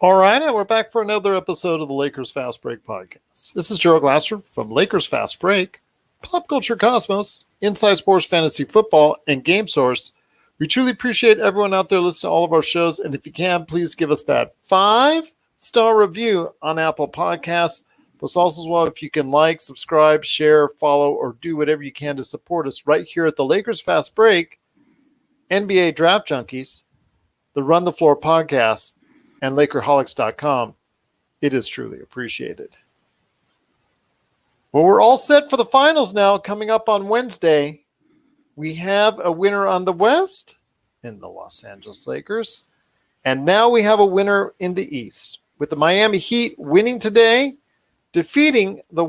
All right, and we're back for another episode of the Lakers Fast Break podcast. This is Gerald Glasser from Lakers Fast Break, Pop Culture Cosmos, Inside Sports Fantasy Football, and Game Source. We truly appreciate everyone out there listening to all of our shows, and if you can, please give us that 5-star review on Apple Podcasts. Plus, also as well, if you can like, subscribe, share, follow, or do whatever you can to support us right here at the Lakers Fast Break, NBA Draft Junkies, the Run the Floor podcast, and Lakerholics.com. It is truly appreciated. Well, we're all set for the finals now. Coming up on Wednesday, we have a winner on the West in the Los Angeles Lakers. And now we have a winner in the East, with the Miami Heat winning today, defeating the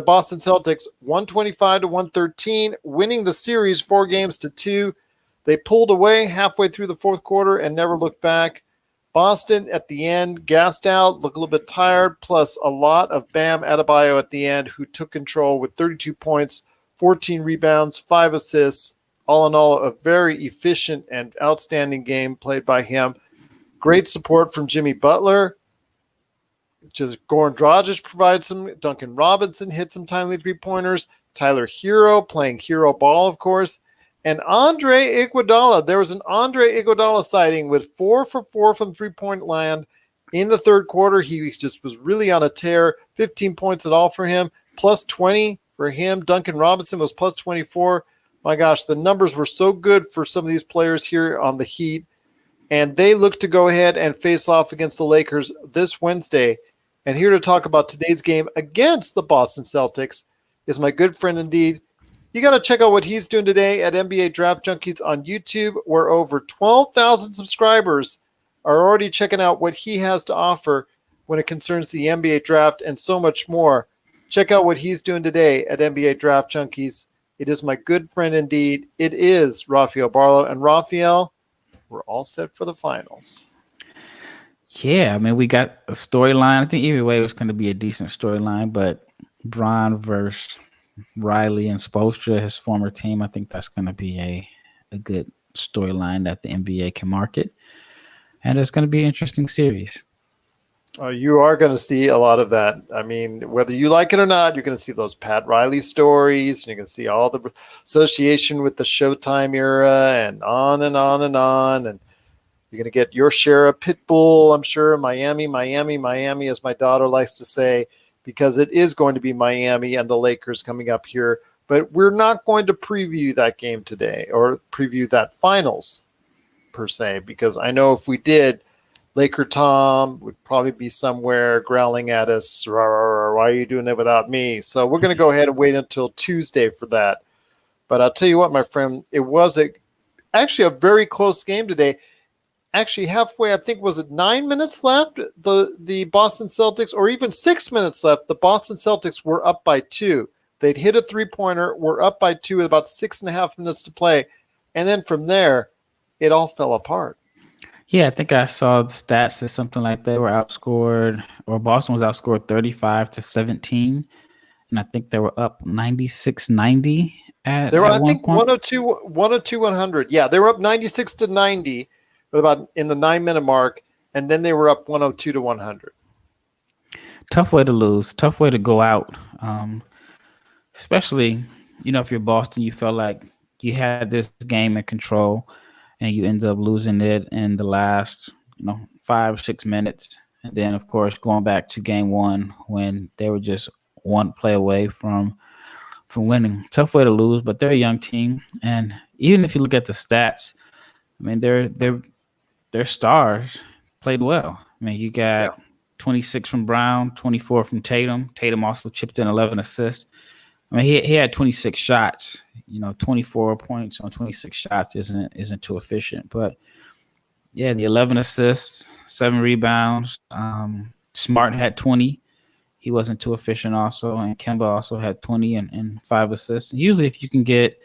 Boston Celtics 125-113, winning the series 4-2. They pulled away halfway through the fourth quarter and never looked back. Boston at the end, gassed out, looked a little bit tired, plus a lot of Bam Adebayo at the end, who took control with 32 points, 14 rebounds, 5 assists. All in all, a very efficient and outstanding game played by him. Great support from Jimmy Butler. Just Goran Dragic provided some. Duncan Robinson hit some timely three-pointers. Tyler Hero playing hero ball, of course. And Andre Iguodala, there was an Andre Iguodala sighting with 4 for 4 from three-point land in the third quarter. He just was really on a tear. 15 points at all for him, plus 20 for him. Duncan Robinson was plus 24. My gosh, the numbers were so good for some of these players here on the Heat. And they look to go ahead and face off against the Lakers this Wednesday. And here to talk about today's game against the Boston Celtics is my good friend indeed. You got to check out what he's doing today at NBA Draft Junkies on YouTube, where over 12,000 subscribers are already checking out what he has to offer when it concerns the NBA draft and so much more. Check out what he's doing today at NBA Draft Junkies. It is my good friend indeed. It is Rafael Barlowe. And Rafael, we're all set for the finals. Yeah, I mean, we got a storyline. I think either way it was going to be a decent storyline, but Bron versus Riley and Spoelstra, his former team, I think that's going to be a good storyline that the NBA can market. And it's going to be an interesting series. You are going to see a lot of that. I mean, whether you like it or not, you're going to see those Pat Riley stories. And you're going to see all the association with the Showtime era and on and on and on. And you're going to get your share of Pitbull, I'm sure. Miami, as my daughter likes to say, because it is going to be Miami and the Lakers coming up here. But we're not going to preview that game today or preview that finals per se, because I know if we did, Laker Tom would probably be somewhere growling at us, why are you doing it without me? So we're going to go ahead and wait until Tuesday for that. But I'll tell you what, my friend, it was actually a very close game today. Actually, halfway, I think, was it 9 minutes left? The Boston Celtics, or even 6 minutes left, the Boston Celtics were up by 2. They'd hit a three-pointer, were up by 2 with about 6.5 minutes to play. And then from there, it all fell apart. Yeah, I think I saw the stats or something like they were outscored, or Boston was outscored 35-17. And I think they were up 96-90 at They were, I one think, point. 102-100. Yeah, they were up 96-90. About in the 9-minute mark, and then they were up 102-100. Tough way to lose. Tough way to go out. Especially, if you're Boston, you felt like you had this game in control, and you ended up losing it in the last, 5 or 6 minutes. And then, of course, going back to game one when they were just one play away from winning. Tough way to lose, but they're a young team, and even if you look at the stats, I mean, their stars played well. I mean, you got 26 from Brown, 24 from Tatum. Tatum also chipped in 11 assists. I mean, he had 26 shots. 24 points on 26 shots isn't too efficient. But, yeah, the 11 assists, 7 rebounds. Smart had 20. He wasn't too efficient also. And Kemba also had 20 and 5 assists. Usually if you can get,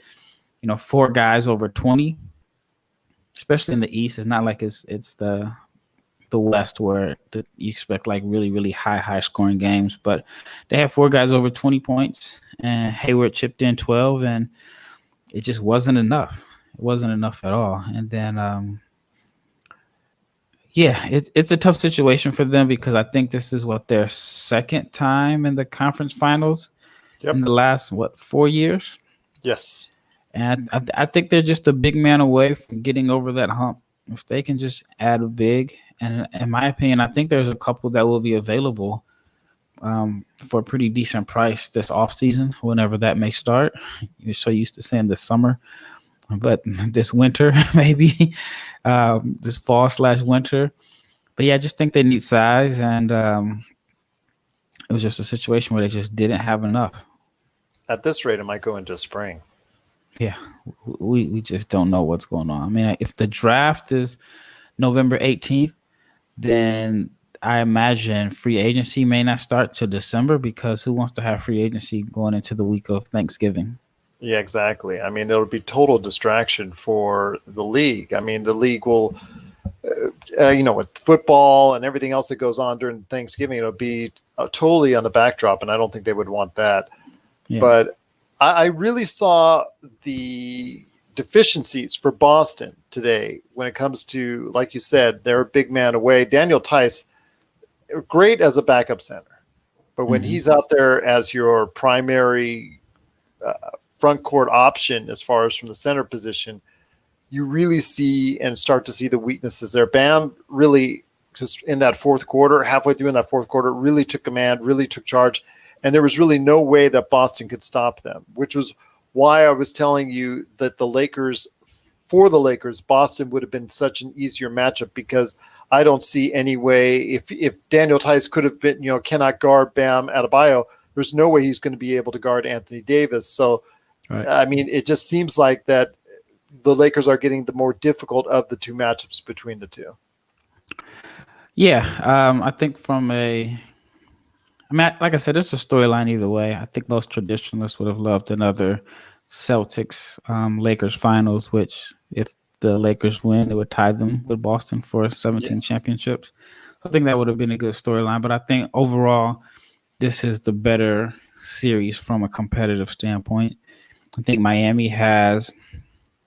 4 guys over 20, especially in the East, it's not like it's the West where you expect like really, really high scoring games. But they had 4 guys over 20 points, and Hayward chipped in 12, and it just wasn't enough. It wasn't enough at all. And then, Yeah, it's a tough situation for them because I think this is what their second time in the conference finals in Yep. the last 4 years, Yes. and I think they're just a big man away from getting over that hump. If they can just add a big, and in my opinion, I think there's a couple that will be available for a pretty decent price this offseason, whenever that may start. You're so used to saying this summer, but this winter maybe, this fall/winter. But yeah, I just think they need size, and it was just a situation where they just didn't have enough. At this rate, it might go into spring. Yeah, we just don't know what's going on. I mean, if the draft is November 18th, then I imagine free agency may not start till December, because who wants to have free agency going into the week of Thanksgiving? Yeah, exactly. I mean, it'll be total distraction for the league. I mean, the league will, with football and everything else that goes on during Thanksgiving, it'll be totally on the backdrop, and I don't think they would want that. Yeah. But I really saw the deficiencies for Boston today when it comes to, like you said, they're a big man away. Daniel Tice, great as a backup center, but when he's out there as your primary front court option, as far as from the center position, you really see and start to see the weaknesses there. Bam really, just in that fourth quarter, halfway through in that fourth quarter, really took command, really took charge. And there was really no way that Boston could stop them, which was why I was telling you that for the Lakers, Boston would have been such an easier matchup, because I don't see any way, if Daniel Tice could have been, cannot guard Bam Adebayo, there's no way he's going to be able to guard Anthony Davis. So, right. I mean, it just seems like that the Lakers are getting the more difficult of the two matchups between the two. Yeah, I think like I said, it's a storyline either way. I think most traditionalists would have loved another Celtics Lakers finals, which, if the Lakers win, it would tie them with Boston for 17 championships. So I think that would have been a good storyline. But I think overall, this is the better series from a competitive standpoint. I think Miami has,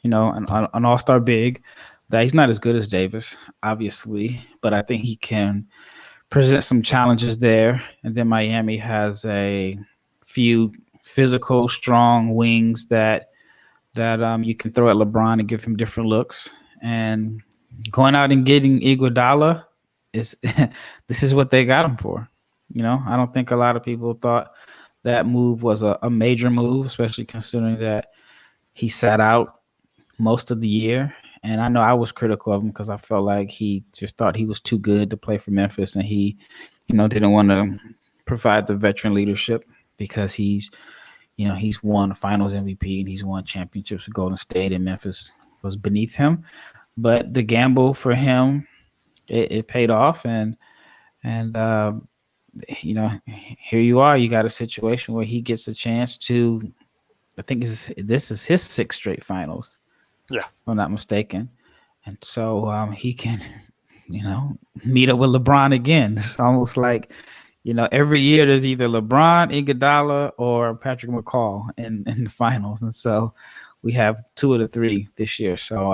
an all-star big that he's not as good as Davis, obviously, but I think he can present some challenges there. And then Miami has a few physical, strong wings that you can throw at LeBron and give him different looks. And going out and getting Iguodala is this is what they got him for. I don't think a lot of people thought that move was a major move, especially considering that he sat out most of the year. And I know I was critical of him because I felt like he just thought he was too good to play for Memphis, and he, didn't want to provide the veteran leadership, because he's won the Finals MVP and he's won championships with Golden State, and Memphis was beneath him. But the gamble for him, it paid off, and here you are. You got a situation where he gets a chance to, I think this is his 6th straight finals. Yeah. If I'm not mistaken. And so he can, meet up with LeBron again. It's almost like, every year there's either LeBron, Iguodala, or Patrick McCall in the finals. And so we have 2 of the 3 this year. So,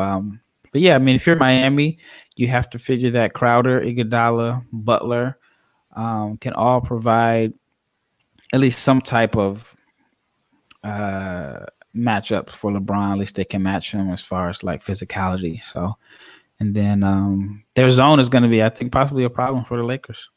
but yeah, I mean, if you're Miami, you have to figure that Crowder, Iguodala, Butler can all provide at least some type of matchups for LeBron. At least they can match him as far as like physicality. So, and then their zone is going to be, I think, possibly a problem for the Lakers.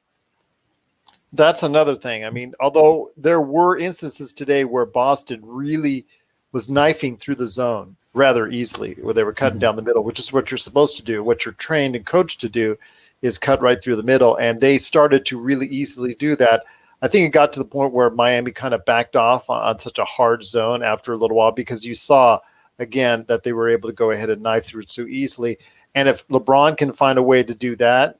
That's another thing. I mean, although there were instances today where Boston really was knifing through the zone rather easily, where they were cutting down the middle, which is what you're supposed to do. What you're trained and coached to do is cut right through the middle. And they started to really easily do that. I think it got to the point where Miami kind of backed off on such a hard zone after a little while, because you saw, again, that they were able to go ahead and knife through it so easily. And if LeBron can find a way to do that,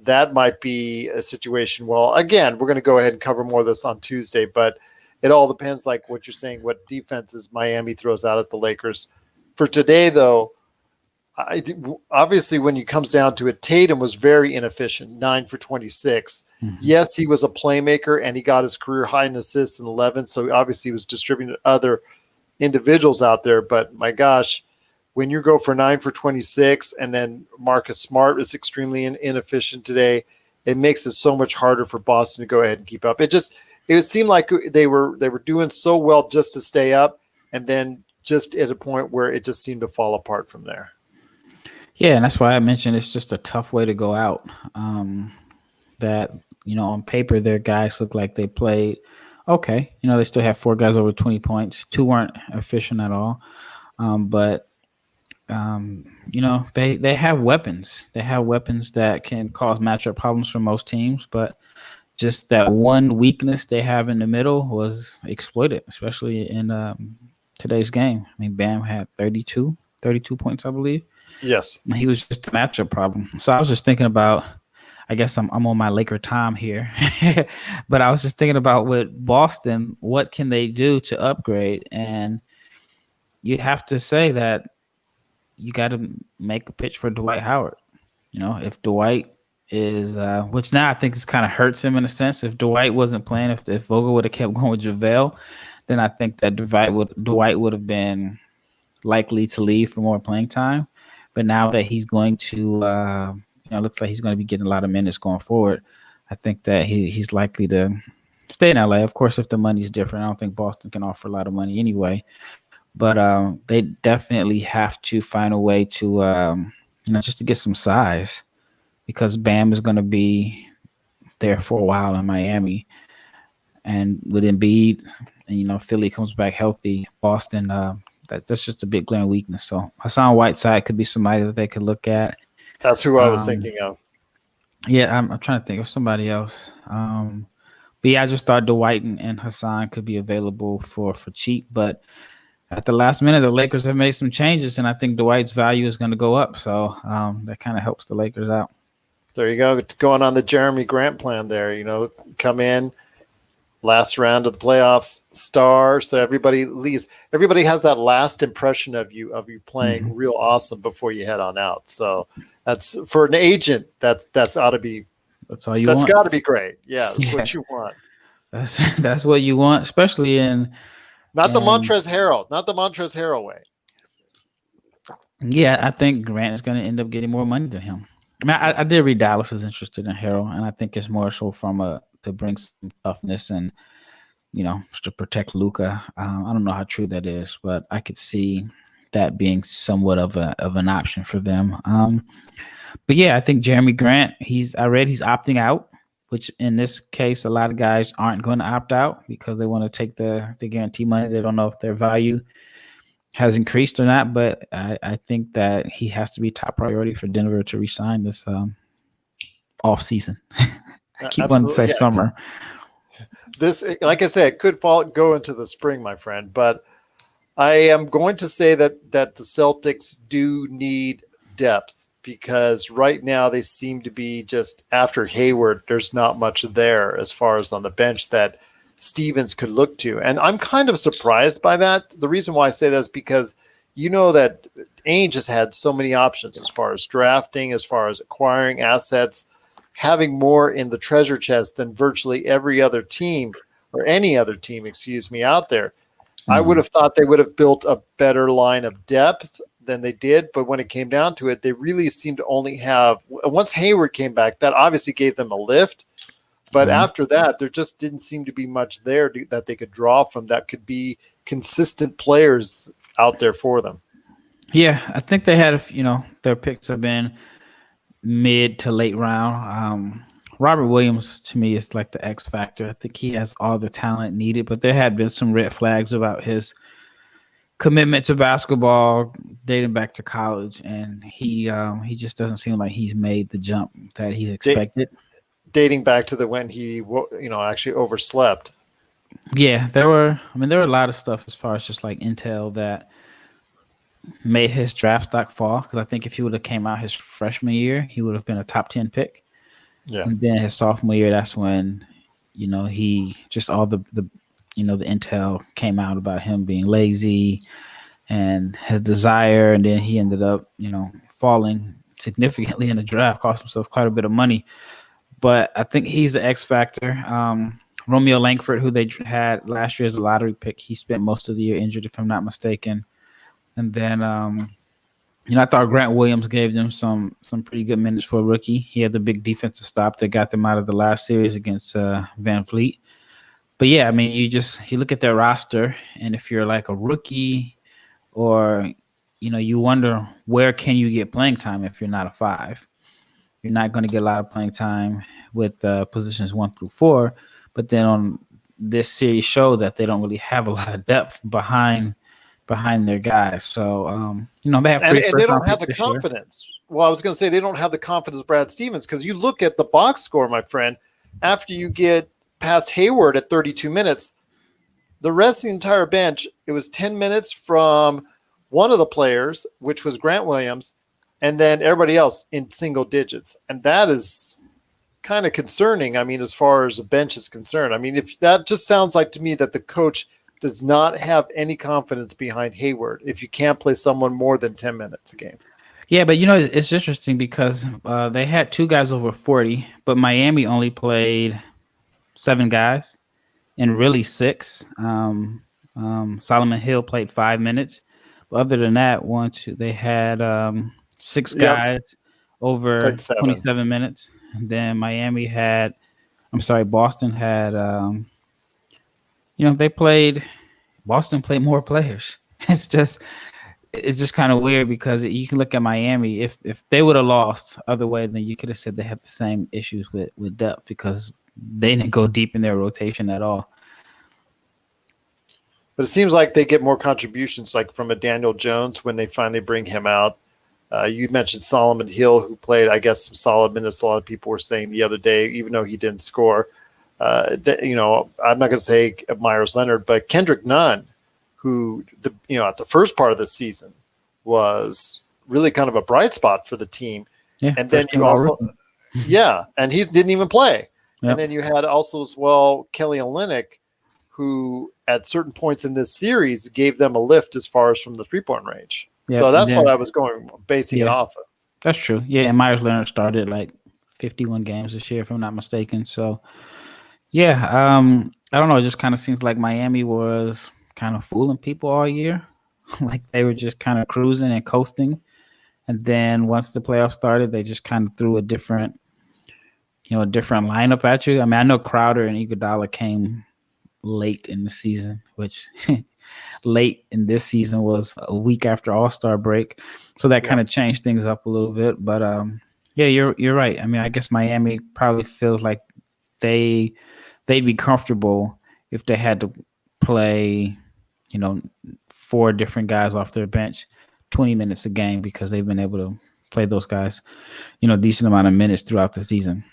that might be a situation. Well, again, we're going to go ahead and cover more of this on Tuesday, but it all depends, like what you're saying, what defenses Miami throws out at the Lakers. For today, though, obviously when it comes down to it, Tatum was very inefficient, 9 for 26. Yes, he was a playmaker, and he got his career high in assists in 11, so obviously he was distributing to other individuals out there. But my gosh, when you go for 9 for 26 and then Marcus Smart is extremely inefficient today, it makes it so much harder for Boston to go ahead and keep up. It seemed like they were doing so well just to stay up, and then just at a point where it just seemed to fall apart from there. Yeah, and that's why I mentioned it's just a tough way to go out. That, on paper, their guys look like they played okay. They still have 4 guys over 20 points. 2 weren't efficient at all. But they have weapons. They have weapons that can cause matchup problems for most teams, but just that one weakness they have in the middle was exploited, especially in today's game. I mean, Bam had 32 points, I believe. Yes. He was just a matchup problem. So I was just thinking about, I guess I'm on my Laker time here, but I was just thinking about with Boston, what can they do to upgrade? And you have to say that you got to make a pitch for Dwight Howard. If Dwight is, which now I think this kind of hurts him in a sense. If Dwight wasn't playing, if Vogel would have kept going with JaVale, then I think that Dwight would have been likely to leave for more playing time. But now that he's going to, looks like he's going to be getting a lot of minutes going forward, I think that he's likely to stay in LA. Of course, if the money's different, I don't think Boston can offer a lot of money anyway. But they definitely have to find a way to, just to get some size, because Bam is going to be there for a while in Miami. And with Embiid, and Philly comes back healthy, Boston, that's just a big glaring weakness. So Hassan Whiteside could be somebody that they could look at. That's who I was thinking of. Yeah, I'm trying to think of somebody else. But yeah, I just thought Dwight and Hassan could be available for cheap. But at the last minute, the Lakers have made some changes, and I think Dwight's value is going to go up. So that kind of helps the Lakers out. There you go. It's going on the Jeremy Grant plan there. Come in, last round of the playoffs, star. So everybody leaves. Everybody has that last impression of you playing real awesome before you head on out. So that's, for an agent, that's ought to be. That's all you want. That's got to be great. Yeah, that's what you want. That's what you want, especially in. Not the Montrezl Harrell way. Yeah, I think Grant is going to end up getting more money than him. I mean, I did read Dallas is interested in Harrell, and I think it's more so from to bring some toughness and, to protect Luka. I don't know how true that is, but I could see that being somewhat of an option for them. But yeah, I think Jeremy Grant, he's opting out, which in this case, a lot of guys aren't going to opt out because they want to take the guarantee money. They don't know if their value has increased or not, but I think that he has to be top priority for Denver to resign this off season. I keep wanting to say summer. This, like I said, could go into the spring, my friend. But I am going to say that the Celtics do need depth, because right now they seem to be just, after Hayward, there's not much there as far as on the bench that Stevens could look to. And I'm kind of surprised by that. The reason why I say that is because that Ainge has had so many options as far as drafting, as far as acquiring assets, having more in the treasure chest than virtually every other team, or any other team, out there. Mm-hmm. I would have thought they would have built a better line of depth than they did, but when it came down to it, they really seemed to only have, once Hayward came back, that obviously gave them a lift. But after that, there just didn't seem to be much there that they could draw from that could be consistent players out there for them. Yeah, I think they had, their picks have been mid to late round. Robert Williams, to me, is like the X factor. I think he has all the talent needed, but there had been some red flags about his commitment to basketball dating back to college, and he just doesn't seem like he's made the jump that he's expected. Dating back to when he, actually overslept. Yeah, there were a lot of stuff as far as just like intel that made his draft stock fall. Because I think if he would have came out his freshman year, he would have been a top 10 pick. Yeah. And then his sophomore year, that's when, he just all the intel came out about him being lazy and his desire. And then he ended up, falling significantly in the draft, cost himself quite a bit of money. But I think he's the X factor. Romeo Langford, who they had last year as a lottery pick, he spent most of the year injured, if I'm not mistaken. And then I thought Grant Williams gave them some pretty good minutes for a rookie. He had the big defensive stop that got them out of the last series against Van Fleet. But yeah, I mean, you look at their roster, and if you're like a rookie, or you wonder where can you get playing time if you're not a 5. You're not going to get a lot of playing time with positions 1 through 4. But then on this series show that they don't really have a lot of depth behind their guys. So they have 3 and they don't have the confidence. Well, I was going to say they don't have the confidence of Brad Stevens, because you look at the box score, my friend, after you get past Hayward at 32 minutes, the rest of the entire bench, it was 10 minutes from one of the players, which was Grant Williams, and then everybody else in single digits. And that is kind of concerning. I mean, as far as the bench is concerned, I mean, if that just sounds like to me that the coach does not have any confidence behind Hayward if you can't play someone more than 10 minutes a game. Yeah, but it's interesting because they had 2 guys over 40, but Miami only played 7 guys and really 6. Solomon Hill played 5 minutes. But other than that, they had 6 guys over 27 minutes. And then Boston had, Boston played more players. It's just kind of weird because you can look at Miami. If they would have lost other way, then you could have said they have the same issues with depth because they didn't go deep in their rotation at all. But it seems like they get more contributions, like from a Daniel Jones when they finally bring him out. You mentioned Solomon Hill, who played, I guess, some solid minutes. A lot of people were saying the other day, even though he didn't score. I'm not going to say Myers Leonard, but Kendrick Nunn, who at the first part of the season was really kind of a bright spot for the team. Yeah, and then you also, and he didn't even play. Yep. And then you had also as well Kelly Olynyk, who at certain points in this series gave them a lift as far as from the 3-point range. Yep. So that's what I was basing it off of. That's true. Yeah, and Myers Leonard started like 51 games this year, if I'm not mistaken. So, yeah, I don't know. It just kind of seems like Miami was kind of fooling people all year. Like they were just kind of cruising and coasting. And then once the playoffs started, they just kind of threw a different lineup at you. I mean, I know Crowder and Iguodala came late in the season, which late in this season was a week after All-Star break. So that kind of changed things up a little bit. But you're right. I mean, I guess Miami probably feels like they'd be comfortable if they had to play, 4 different guys off their bench 20 minutes a game because they've been able to play those guys, decent amount of minutes throughout the season.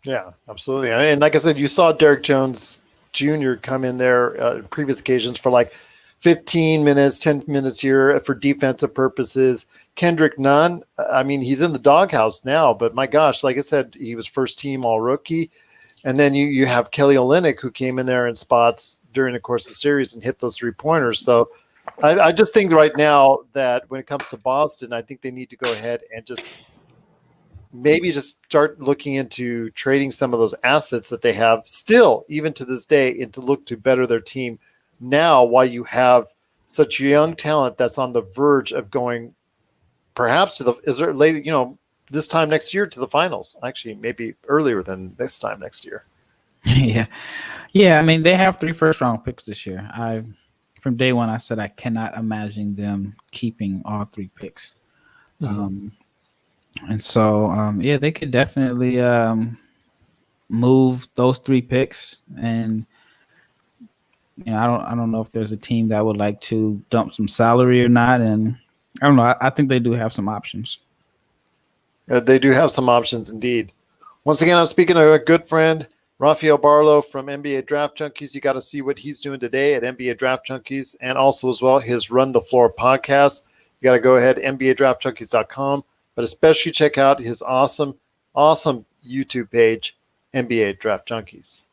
Yeah, absolutely. And like I said, you saw Derek Jones Jr. come in there previous occasions for like 15 minutes, 10 minutes here for defensive purposes. Kendrick Nunn, I mean, he's in the doghouse now, but my gosh, like I said, he was first team all rookie. And then you have Kelly Olynyk, who came in there in spots during the course of the series and hit those 3-pointers. So I just think right now that when it comes to Boston, I think they need to go ahead and just start looking into trading some of those assets that they have still, even to this day, and to look to better their team now while you have such young talent that's on the verge of going perhaps this time next year to the finals. Actually, maybe earlier than this time next year. Yeah. I mean, they have 3 first-round picks this year. From day one, I said I cannot imagine them keeping all 3 picks. Mm-hmm. And so, they could definitely move those 3 picks. And I don't know if there's a team that would like to dump some salary or not. And I don't know. I think they do have some options. They do have some options indeed. Once again, I'm speaking to a good friend, Rafael Barlowe from NBA Draft Junkies. You got to see what he's doing today at NBA Draft Junkies, and also as well his Run the Floor podcast. You got to go ahead, NBADraftJunkies.com, but especially check out his awesome YouTube page, NBA Draft Junkies.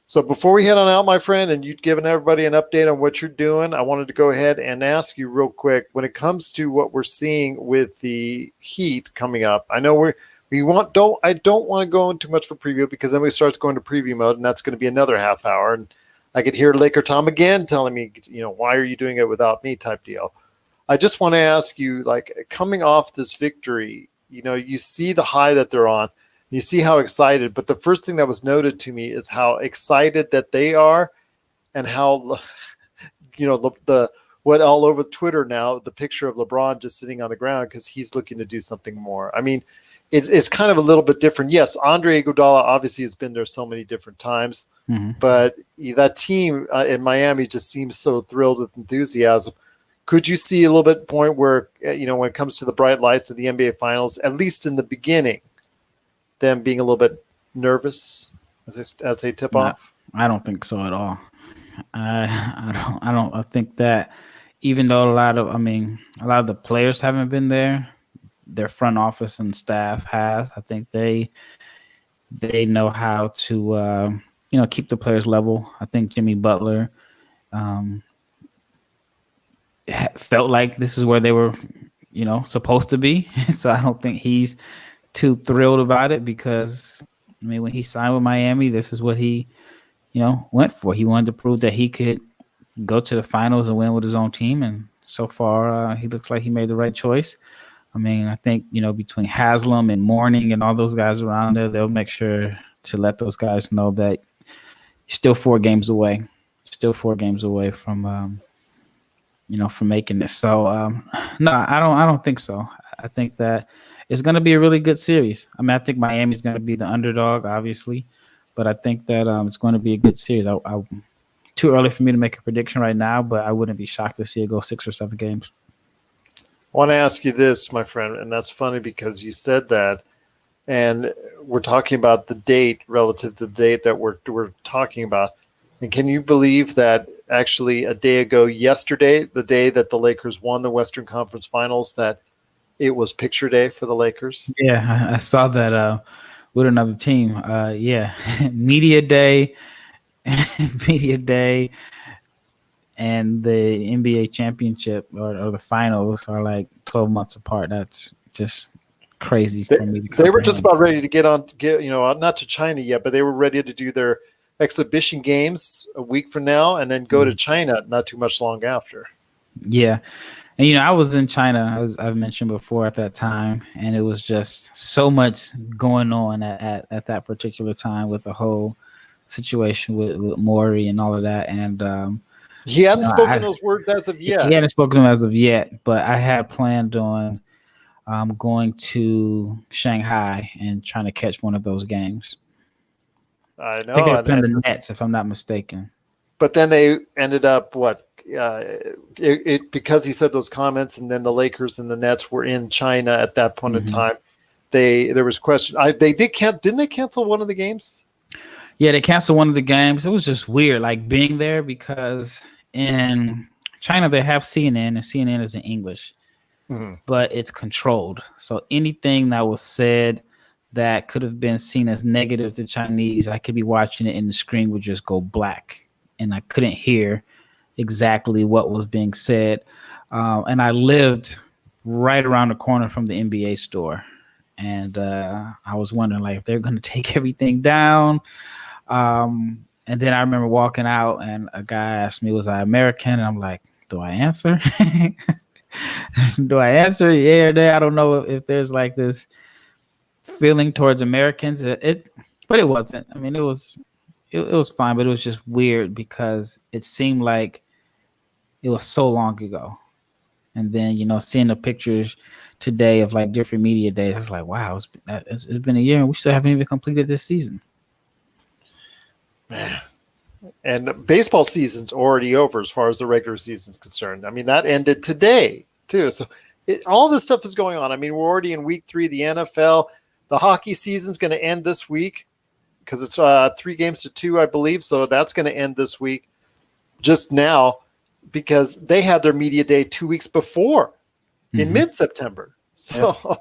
So before we head on out, my friend, and you've given everybody an update on what you're doing, I wanted to go ahead and ask you real quick, when it comes to what we're seeing with the Heat coming up, I know I don't want to go into much for preview because then we start going to preview mode, and that's going to be another half hour. And I could hear Laker Tom again telling me, why are you doing it without me type deal. I just want to ask you, like, coming off this victory, you see the high that they're on, you see how excited, but the first thing that was noted to me is how excited that they are, and how, the what all over Twitter now, the picture of LeBron just sitting on the ground because he's looking to do something more. I mean, it's kind of a little bit different. Yes, Andre Iguodala obviously has been there so many different times, but that team in Miami just seems so thrilled with enthusiasm. Could you see a little bit point where, when it comes to the bright lights of the NBA Finals, at least in the beginning, them being a little bit nervous as they tip off? I don't think so at all. I think that, even though a lot of the players haven't been there, their front office and staff has. I think they know how to keep the players level. I think Jimmy Butler felt like this is where they were, supposed to be. So I don't think he's too thrilled about it, because when he signed with Miami, this is what he went for. He wanted to prove that he could go to the finals and win with his own team, and so far he looks like he made the right choice. I think between Haslam and Mourning and all those guys around there, they'll make sure to let those guys know that you're still 4 games away, from from making this. So no, I don't think so. I think that it's going to be a really good series. I think Miami's going to be the underdog, obviously, but I think that it's going to be a good series. Too early for me to make a prediction right now, but I wouldn't be shocked to see it go 6 or 7 games. I want to ask you this, my friend, and that's funny because you said that, and we're talking about the date relative to the date that we're talking about. And can you believe that actually a day ago yesterday, the day that the Lakers won the Western Conference Finals, that it was picture day for the Lakers? Yeah, I saw that with another team. Yeah, media day, and the NBA championship or the finals are like 12 months apart. That's just crazy for me to comprehend. They were just about ready to get not to China yet, but they were ready to do their exhibition games a week from now and then go to China not too much long after. Yeah. And, I was in China, as I've mentioned before, at that time, and it was just so much going on at that particular time with the whole situation with Maury and all of that. And he hadn't spoken those words as of yet. He hadn't spoken them as of yet, but I had planned on going to Shanghai and trying to catch one of those games. I know. I think I played the Nets, if I'm not mistaken. But then they ended up because he said those comments, and then the Lakers and the Nets were in China at that point in time. There was question. Didn't they cancel one of the games? Yeah, they canceled one of the games. It was just weird, like being there, because in China they have CNN, and CNN is in English, but it's controlled. So anything that was said that could have been seen as negative to Chinese, I could be watching it and the screen would just go black, and I couldn't hear exactly what was being said. And I lived right around the corner from the NBA store, and I was wondering, like, if they're going to take everything down. And then I remember walking out, and a guy asked me, was I American? And I'm like, do I answer? Do I answer? Yeah or no? I don't know if there's like this feeling towards Americans. But it wasn't. It was fine, but it was just weird because it seemed like it was so long ago. And then, seeing the pictures today of like different media days, it's like, wow, it's been a year and we still haven't even completed this season. And baseball season's already over as far as the regular season's concerned. That ended today too. So all this stuff is going on. We're already in week 3 of the NFL. The hockey season's going to end this week because it's 3 games to 2, I believe. So that's going to end this week just now because they had their media day 2 weeks before in mid-September. So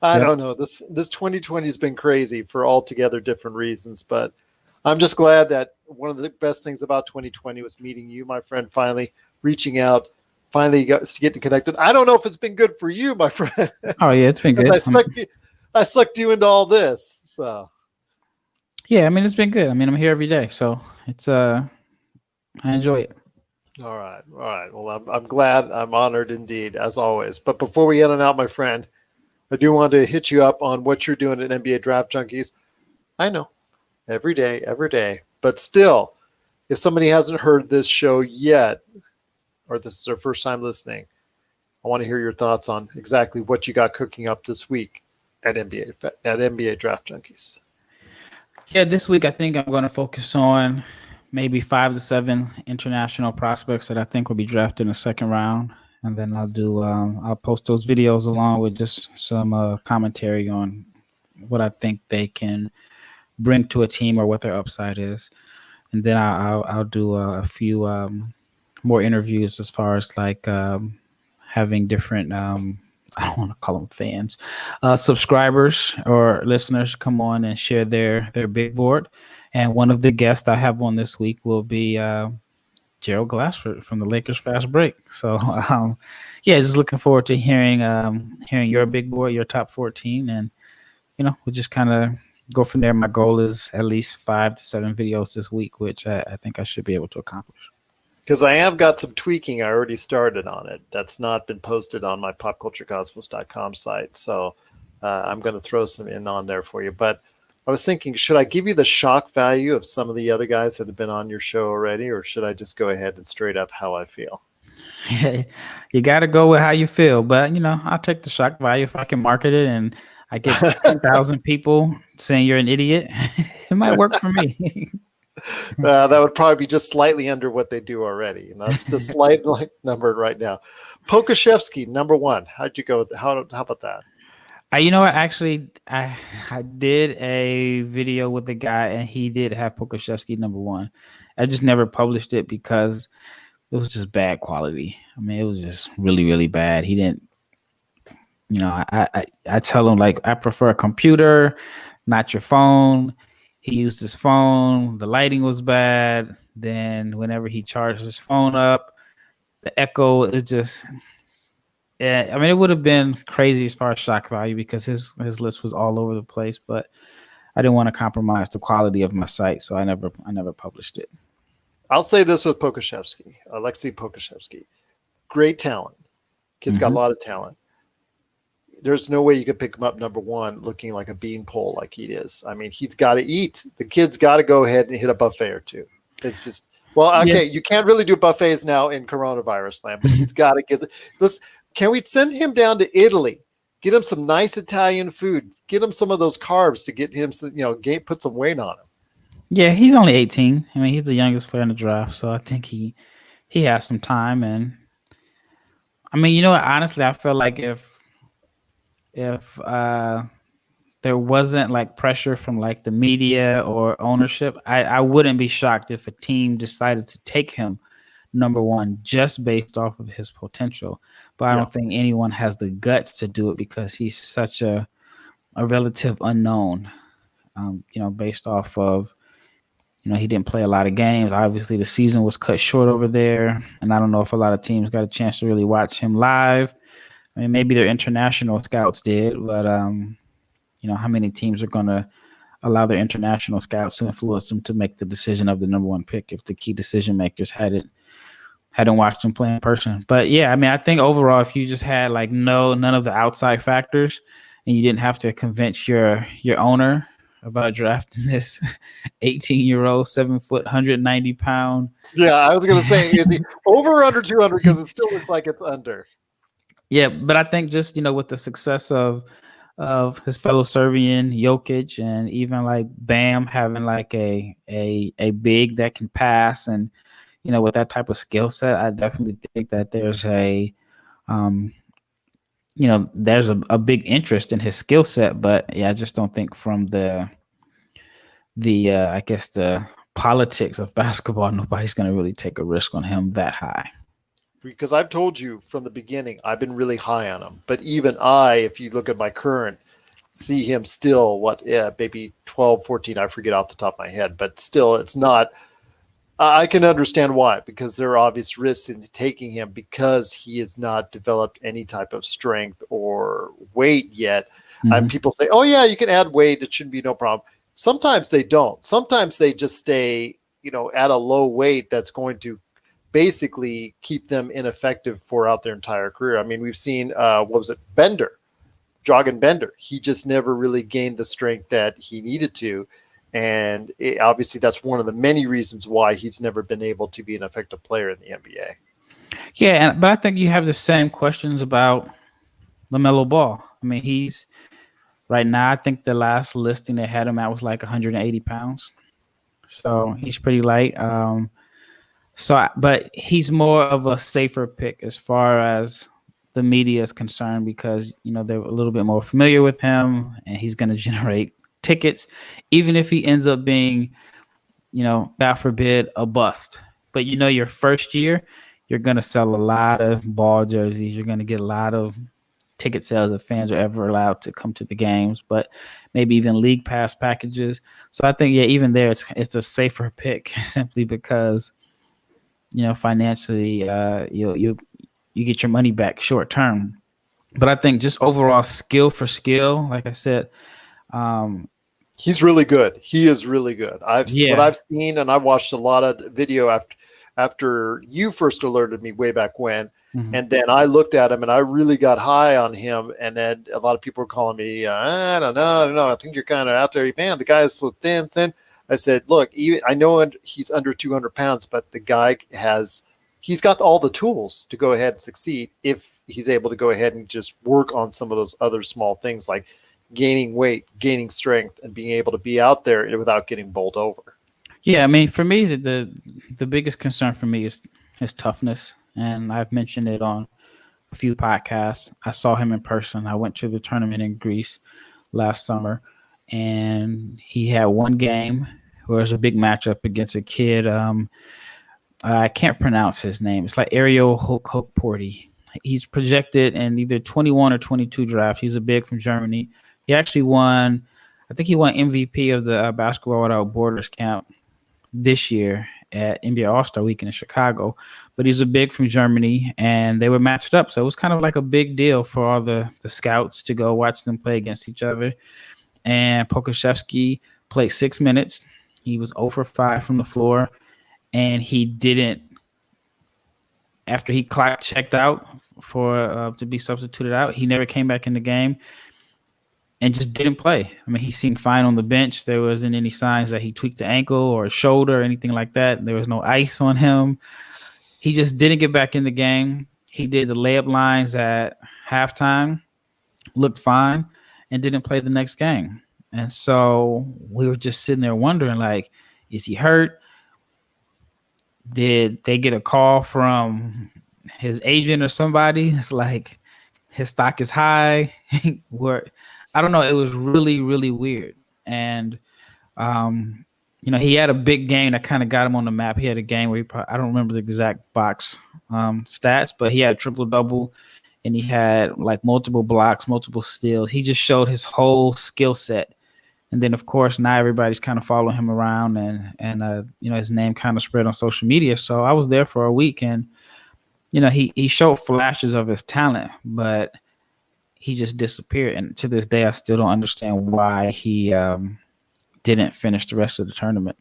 I don't know. This 2020 has been crazy for altogether different reasons, but I'm just glad that one of the best things about 2020 was meeting you, my friend, finally reaching out, finally getting connected. I don't know if it's been good for you, my friend. Oh, yeah, it's been good. I sucked you into all this. So, yeah, it's been good. I'm here every day, so it's I enjoy it. All right. All right. Well, I'm glad. I'm honored indeed, as always. But before we head on out, my friend, I do want to hit you up on what you're doing at NBA Draft Junkies. I know, every day, every day. But still, if somebody hasn't heard this show yet, or this is their first time listening, I want to hear your thoughts on exactly what you got cooking up this week at NBA Draft Junkies. Yeah, this week I think I'm going to focus on maybe 5 to 7 international prospects that I think will be drafted in the second round, and then I'll post those videos along with just some commentary on what I think they can bring to a team or what their upside is, and then I'll do a few more interviews as far as like having different I don't want to call them fans, subscribers or listeners come on and share their big board. And one of the guests I have on this week will be Gerald Glassford from the Lakers Fast Break. So yeah, just looking forward to hearing your big board, your top 14, and we'll just kind of go from there. My goal is at least 5 to 7 videos this week, which I think I should be able to accomplish. Because I have got some tweaking I already started on it that's not been posted on my popculturecosmos.com site. So I'm going to throw some in on there for you. But I was thinking, should I give you the shock value of some of the other guys that have been on your show already, or should I just go ahead and straight up how I feel? You got to go with how you feel. But, I'll take the shock value if I can market it and I get 10,000 people saying you're an idiot. It might work for me. That would probably be just slightly under what they do already. And that's the slight number right now. Pokashevsky, number 1. How'd you go with how about that? You know what? Actually, I did a video with the guy, and he did have Pokashevsky number 1. I just never published it because it was just bad quality. I mean, it was just really, really bad. He didn't, I tell him, like, I prefer a computer, not your phone. He used his phone. The lighting was bad. Then whenever he charged his phone up, the echo is just. Yeah, I mean, it would have been crazy as far as shock value because his list was all over the place. But I didn't want to compromise the quality of my site, so I never published it. I'll say this with Pokashevsky, Alexei Pokashevsky, great talent. Kid's got a lot of talent. There's no way you could pick him up number 1 looking like a beanpole like he is. I mean, he's got to eat. The kid's got to go ahead and hit a buffet or two. It's just, well, okay, You can't really do buffets now in coronavirus land, but he's got to get this. Can we send him down to Italy? Get him some nice Italian food. Get him some of those carbs to get him, put some weight on him. Yeah, he's only 18. I mean, he's the youngest player in the draft, so I think he has some time. And I mean, honestly, I feel like if there wasn't like pressure from like the media or ownership, I wouldn't be shocked if a team decided to take him number 1 just based off of his potential. But I don't think anyone has the guts to do it because he's such a relative unknown, based off of, he didn't play a lot of games. Obviously, the season was cut short over there. And I don't know if a lot of teams got a chance to really watch him live. I mean, maybe their international scouts did, but, how many teams are going to allow their international scouts to influence them to make the decision of the number 1 pick if the key decision makers hadn't watched him play in person? But yeah, I mean, I think overall, if you just had like none of the outside factors and you didn't have to convince your owner about drafting this 18-year-old, 7 foot, 190 pound. Yeah, I was going to say, is he over or under 200? Because it still looks like it's under. Yeah, but I think just, with the success of his fellow Serbian, Jokic, and even like Bam having like a big that can pass, and with that type of skill set, I definitely think that there's there's a big interest in his skill set. But yeah, I just don't think from the I guess the politics of basketball, nobody's going to really take a risk on him that high. Because I've told you from the beginning, I've been really high on him. But even I, if you look at my current, see him still, maybe 12, 14, I forget off the top of my head. But still, it's not, I can understand why, because there are obvious risks in taking him because he has not developed any type of strength or weight yet. And people say, oh, yeah, you can add weight. It shouldn't be no problem. Sometimes they don't. Sometimes they just stay, at a low weight that's going to basically keep them ineffective throughout their entire career. I mean, we've seen, Dragan Bender. He just never really gained the strength that he needed to. And obviously, that's one of the many reasons why he's never been able to be an effective player in the NBA. Yeah, but I think you have the same questions about LaMelo Ball. I mean, he's right now, I think the last listing they had him at was like 180 pounds. So he's pretty light. But he's more of a safer pick as far as the media is concerned because, they're a little bit more familiar with him and he's going to generate tickets, even if he ends up being, God forbid, a bust. But, your first year, you're going to sell a lot of ball jerseys. You're going to get a lot of ticket sales if fans are ever allowed to come to the games, but maybe even league pass packages. So I think, even there, it's a safer pick simply because, financially, you get your money back short term. But I think just overall skill for skill, like I said, he's really good. He is really good. What I've seen, and I've watched a lot of video after you first alerted me way back when. Mm-hmm. And then I looked at him and I really got high on him. And then a lot of people were calling me, I don't know. I think you're kind of out there. Man, the guy is so thin. I said, look, I know he's under 200 pounds, but the guy he's got all the tools to go ahead and succeed if he's able to go ahead and just work on some of those other small things like gaining weight, gaining strength, and being able to be out there without getting bowled over. Yeah, I mean, for me, the biggest concern for me is his toughness. And I've mentioned it on a few podcasts. I saw him in person. I went to the tournament in Greece last summer, and he had one game where it was a big matchup against a kid. I can't pronounce his name. It's like Ariel Hoporti. He's projected in either 21 or 22 draft. He's a big from Germany. He actually won, I think he won MVP of the Basketball Without Borders camp this year at NBA All-Star Weekend in Chicago. But he's a big from Germany, and they were matched up. So it was kind of like a big deal for all the scouts to go watch them play against each other. And Pokusevski played 6 minutes. He was 0 for 5 from the floor, and he didn't, after he checked out for to be substituted out, he never came back in the game and just didn't play. I mean, he seemed fine on the bench. There wasn't any signs that he tweaked the ankle or shoulder or anything like that. There was no ice on him. He just didn't get back in the game. He did the layup lines at halftime, looked fine, and didn't play the next game. And so we were just sitting there wondering, like, is he hurt? Did they get a call from his agent or somebody? It's like his stock is high. I don't know. It was really, really weird. And, he had a big game that kind of got him on the map. He had a game where I don't remember the exact box stats, but he had a triple-double, and he had like multiple blocks, multiple steals. He just showed his whole skill set. And then, of course, now everybody's kind of following him around, and his name kind of spread on social media. So I was there for a week, and, he showed flashes of his talent, but he just disappeared. And to this day, I still don't understand why he didn't finish the rest of the tournament.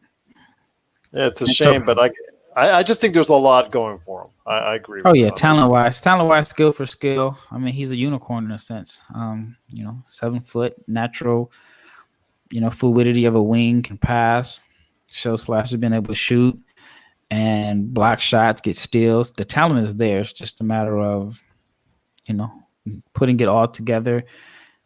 Yeah, it's a shame, but I just think there's a lot going for him. I agree. Oh, yeah, talent-wise, skill for skill. I mean, he's a unicorn in a sense. 7 foot, natural, fluidity of a wing, can pass, shows flashes of being able to shoot and block shots, get steals. The talent is there. It's just a matter of, putting it all together.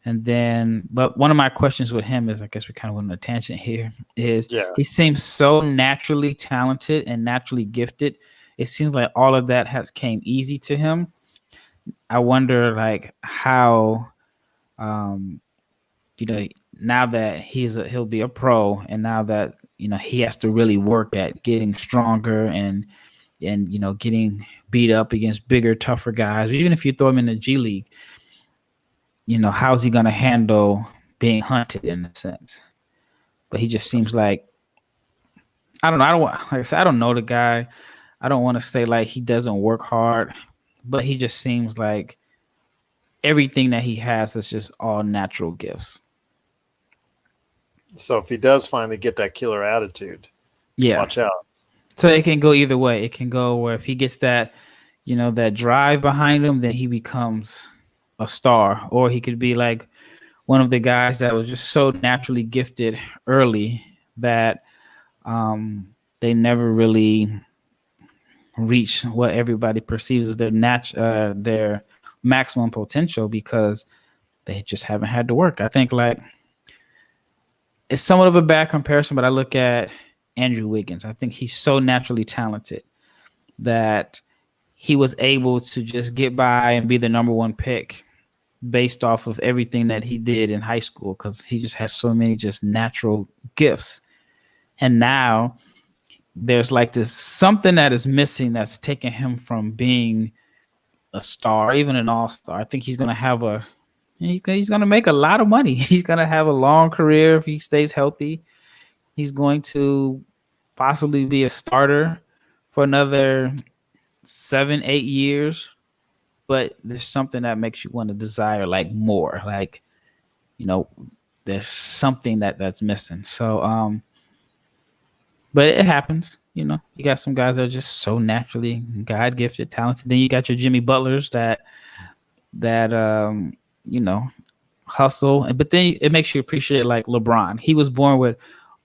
And then, but one of my questions with him is, I guess we kind of went on a tangent here, is he seems so naturally talented and naturally gifted. It seems like all of that came easy to him. I wonder, like, how, now that he'll be a pro, and now that he has to really work at getting stronger and getting beat up against bigger, tougher guys. Even if you throw him in the G League, how's he going to handle being hunted in a sense? But he just seems like, I don't know. Like I said, I don't know the guy. I don't want to say like he doesn't work hard, but he just seems like everything that he has is just all natural gifts. So if he does finally get that killer attitude, watch out. So it can go either way. It can go where if he gets that, that drive behind him, then he becomes a star, or he could be like one of the guys that was just so naturally gifted early that they never really reach what everybody perceives as their maximum potential because they just haven't had to work. I think like it's somewhat of a bad comparison, but I look at Andrew Wiggins. I think he's so naturally talented that he was able to just get by and be the number one pick based off of everything that he did in high school because he just has so many just natural gifts. And now there's like this something that is missing that's taking him from being a star, even an all-star. I think he's going to have he's going to make a lot of money. He's going to have a long career if he stays healthy. He's going to possibly be a starter for another 7-8 years. But there's something that makes you want to desire like more. Like, there's something that's missing. So, but it happens. You got some guys that are just so naturally God gifted, talented. Then you got your Jimmy Butlers that hustle. But then it makes you appreciate like LeBron. He was born with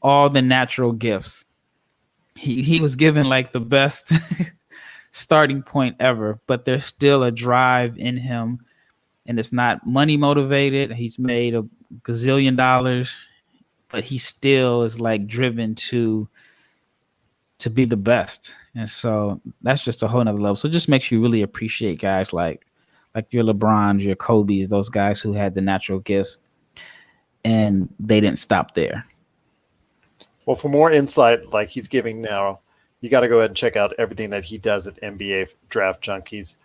all the natural gifts. He was given like the best starting point ever, but there's still a drive in him, and it's not money motivated. He's made a gazillion dollars, but he still is like driven to be the best. And so that's just a whole nother level. So it just makes you really appreciate guys like your LeBrons, your Kobe's, those guys who had the natural gifts and they didn't stop there. Well, for more insight like he's giving now, you got to go ahead and check out everything that he does at NBA Draft Junkies.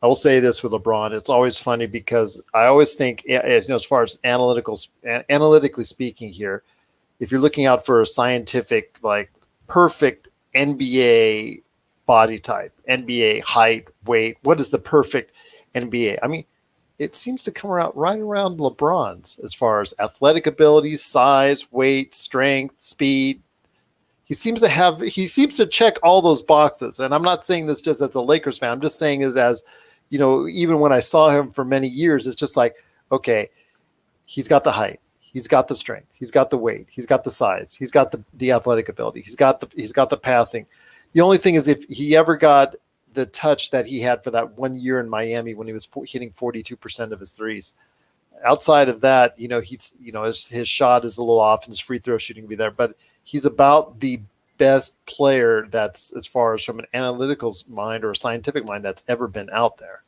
I will say this with LeBron. It's always funny because I always think, as far as analytically speaking here, if you're looking out for a scientific, like perfect NBA body type, NBA height, weight, what is the perfect NBA? I mean, it seems to come around right around LeBron's as far as athletic abilities, size, weight, strength, speed. He seems to check all those boxes. And I'm not saying this just as a Lakers fan. I'm just saying as even when I saw him for many years, it's just like, okay, he's got the height, he's got the strength, he's got the weight, he's got the size, he's got the athletic ability, he's got the passing. The only thing is if he ever got the touch that he had for that 1 year in Miami when he was hitting 42% of his threes. Outside of that, his shot is a little off and his free throw shooting will be there, but he's about the best player that's as far as from an analytical mind or a scientific mind that's ever been out there.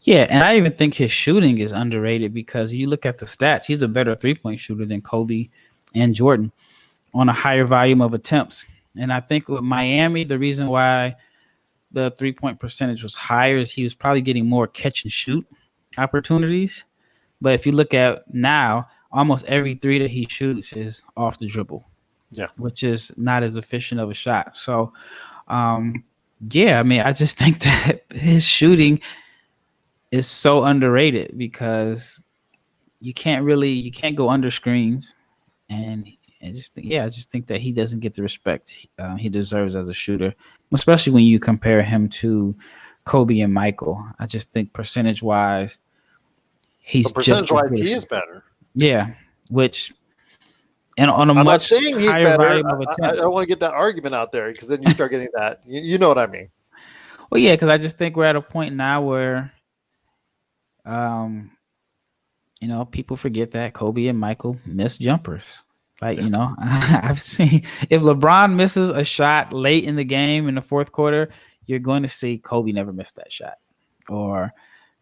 Yeah, and I even think his shooting is underrated because you look at the stats, he's a better three-point shooter than Kobe and Jordan on a higher volume of attempts. And I think with Miami, the reason why the three-point percentage was higher is he was probably getting more catch-and-shoot opportunities. But if you look at now, almost every three that he shoots is off the dribble. Yeah, which is not as efficient of a shot. So, I just think that his shooting is so underrated because you can't go under screens, and I just think that he doesn't get the respect he deserves as a shooter, especially when you compare him to Kobe and Michael. I just think percentage-wise, he is better. Yeah, which. And on a I'm much not saying he's higher better. volume of attempts. I don't want to get that argument out there because then you start getting that. You know what I mean? Well, yeah, because I just think we're at a point now where, people forget that Kobe and Michael miss jumpers. Like, I've seen if LeBron misses a shot late in the game in the fourth quarter, you're going to see Kobe never missed that shot or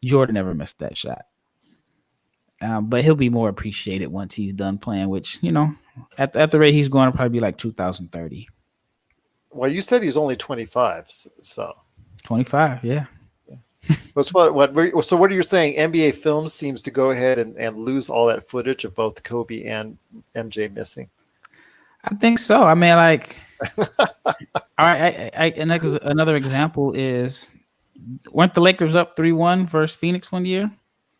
Jordan never missed that shot. But he'll be more appreciated once he's done playing, which, at the rate he's going to probably be like 2030. Well, you said he's only 25, so 25, yeah. So what are you saying? NBA Films seems to go ahead and lose all that footage of both Kobe and MJ missing. I think so. I mean, like, all right. Another example is, weren't the Lakers up 3-1 versus Phoenix one year?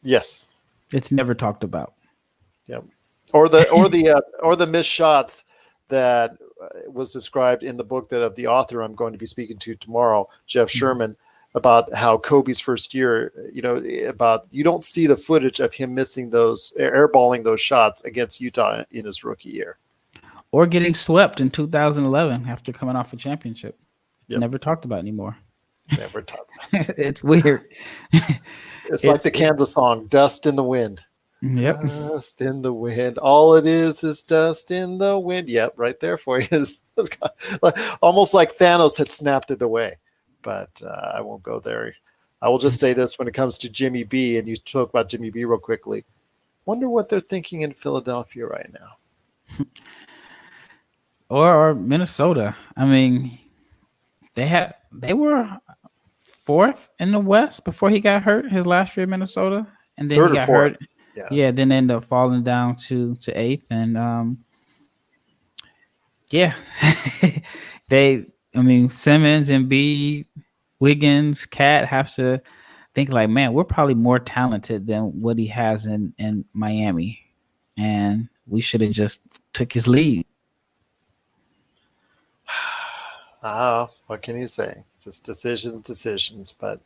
Yes. It's never talked about. Yeah, or the missed shots that was described in the book that of the author I'm going to be speaking to tomorrow, Jeff Sherman, about how Kobe's first year, about you don't see the footage of him missing those airballing those shots against Utah in his rookie year. Or getting swept in 2011 after coming off a championship. It's Yep. never talked about anymore. Never talked about it. It's weird. It's like the Kansas song, Dust in the Wind. Yep. Dust in the wind. All it is dust in the wind. Yep, right there for you. Almost like Thanos had snapped it away. But I won't go there. I will just say this when it comes to Jimmy B, and you spoke about Jimmy B real quickly. Wonder what they're thinking in Philadelphia right now. Or Minnesota. I mean, they were fourth in the West before he got hurt his last year in Minnesota, and then Third he or got fourth. hurt. Yeah, then ended up falling down to eighth, and Simmons and B, Wiggins, Cat have to think like, man, we're probably more talented than what he has in Miami, and we should have just took his lead. What can you say? Just decisions. But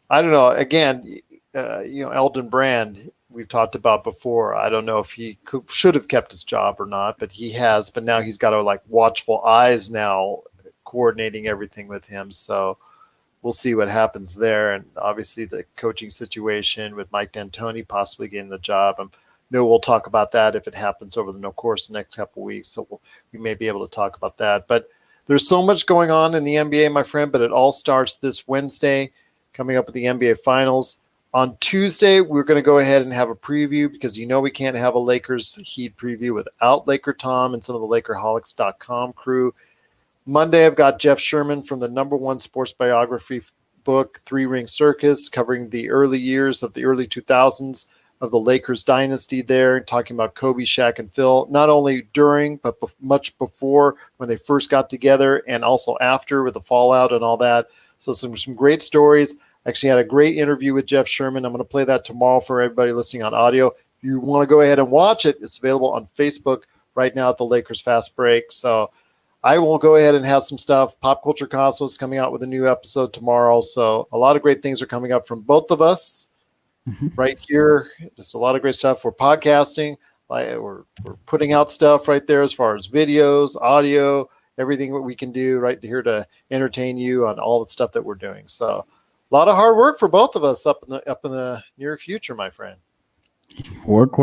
I don't know. Again, Elton Brand, we've talked about before. I don't know if he should have kept his job or not, but he has. But now he's got to watchful eyes now, coordinating everything with him. So we'll see what happens there. And obviously the coaching situation with Mike D'Antoni possibly getting the job. We'll talk about that if it happens over the course of the next couple of weeks. So we may be able to talk about that. But there's so much going on in the NBA, my friend, but it all starts this Wednesday, coming up with the NBA Finals. On Tuesday, we're going to go ahead and have a preview because we can't have a Lakers Heat preview without Laker Tom and some of the LakerHolics.com crew. Monday, I've got Jeff Sherman from the #1 sports biography book, Three Ring Circus, covering the early years of the early 2000s of the Lakers dynasty there, talking about Kobe, Shaq, and Phil, not only during, but much before when they first got together and also after with the fallout and all that. So some great stories. Actually had a great interview with Jeff Sherman. I'm going to play that tomorrow for everybody listening on audio. If you want to go ahead and watch it, it's available on Facebook right now at the Lakers Fast Break. So I will go ahead and have some stuff. Pop Culture Cosmos coming out with a new episode tomorrow. So a lot of great things are coming up from both of us. Right here, just a lot of great stuff. We're podcasting, we're putting out stuff right there as far as videos, audio, everything that we can do right here to entertain you on all the stuff that we're doing. So a lot of hard work for both of us up in the near future, my friend. Work.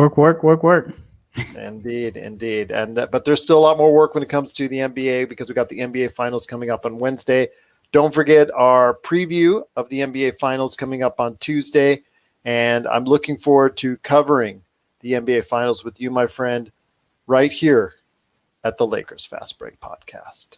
Indeed. And but there's still a lot more work when it comes to the NBA because we got the NBA Finals coming up on Wednesday. Don't forget our preview of the NBA Finals coming up on Tuesday. And I'm looking forward to covering the NBA Finals with you, my friend, right here at the Lakers Fast Break Podcast.